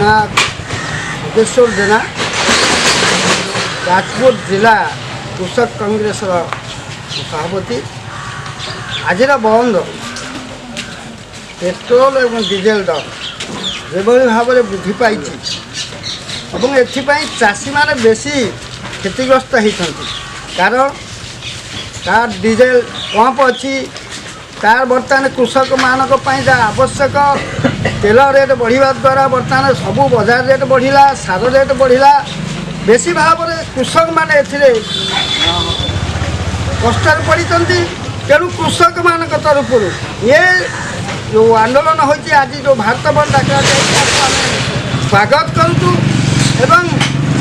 ना जोगेश्वर जेना जाजपुर जिला कृषक कांग्रेस सभापति आज बंद पेट्रोल और डीजेल दर जो भाव में वृद्धि पाई चाषी मैंने बेसी क्षतिग्रस्त होती कारण तार डीजेल पंप अच्छी तार बर्तमान कृषक मानक आवश्यक तेल रेट बढ़िया द्वारा बर्तमान सबू बजार रेट बढ़ला सार रेट बढ़ला बेसी भाव में कृषक मैंने कष्ट पड़ी तेणु कृषक मान तरफ ये जो आंदोलन होती आज जो भारत बंद डाक स्वागत करूँ एवं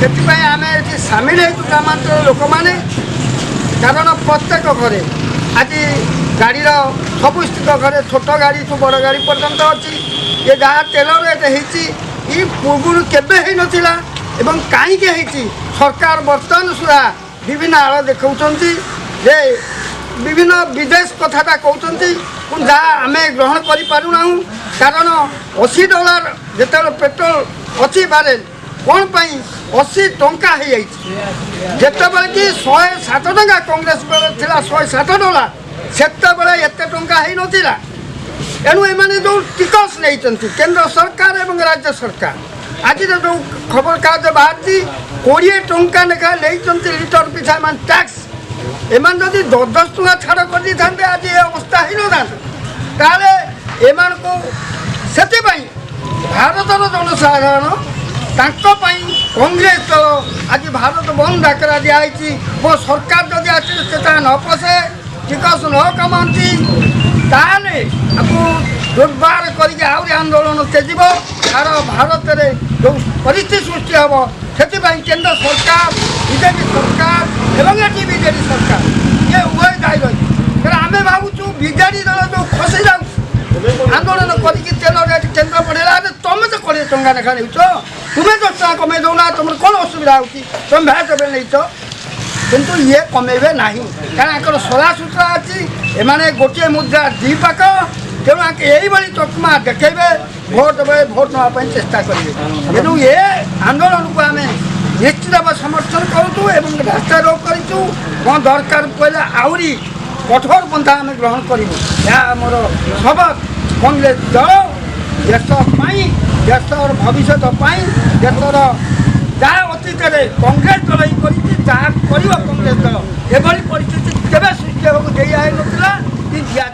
से आम ये सामिल हो ग्रामांचल लोक मैंने कारण प्रत्येक घरे आज गाड़ी सब स्थित घरे छोट गाड़ी ठू बड़ गाड़ी पर्यंत अच्छी ये जहाँ तेल रेट होती पूर्व केवे हो नाला एवं कहीं सरकार बर्तमान सुधा विभिन्न आड़ देखा जे विभिन्न विदेश कथाटा कहते जहाँ आम ग्रहण करूना कारण $80 जो पेट्रोल अच्छी बारेल कौन पाई 80 टंका हो जाते कि 107 टंका कांग्रेस थी $107 से एत टंका हो नाला एणु एमाने जो टिकस नहीं केंद्र सरकार एवं राज्य सरकार आज जो खबर कागज बाहरी 20 टंका लेखा नहीं लिटर पिछा टैक्स एमान जदि 10 टंका छाड़ कर दी था आज ये अवस्था ही ना एमान को से भारतर जनसाधारण कांग्रेस दल आज भारत बंद डाकरा दिखाई मो सरकार जदि आसे न पशे टिकस न कमाती ताले आपको दुर्बार करके आंदोलन तेज तार भारत में जो परिस्थिति सृष्टि हम से केंद्र सरकार बीजेपी सरकार एवं ये बीजेपी सरकार ये उभय दायी रही आम भावुँ बीजेडी दल जो खसी जाऊ आंदोलन करके तेल रेट केन्द्र बढ़ेगा तुम तो 20 टंका लेखा नहीं तुम्हें 10 टका कमे दौना तुम कौन असुविधा हो तुम भैट नहीं किंतु ये कमेबे ना कारण सला सूत्रा अच्छी एमाने गोटे मुद्रा दी पाक तेणु यही चकमा देखेबे भोट देवे भोट नापी चेष्टा करेंगे तेणु ये आंदोलन को आम निश्चित भाव समर्थन करूँ एवं रास्ता रोक करूँ कौन दरकार पड़े आहरी कठोर पंथा आम ग्रहण करूँ यह मोर शपथ कांग्रेस दल देश देशर भविष्य देशर जहाँ अतीत कांग्रेस दल ही कर कांग्रेस दल एभली परिस्थिति केवे सृष्टि होगा दे नाला दिया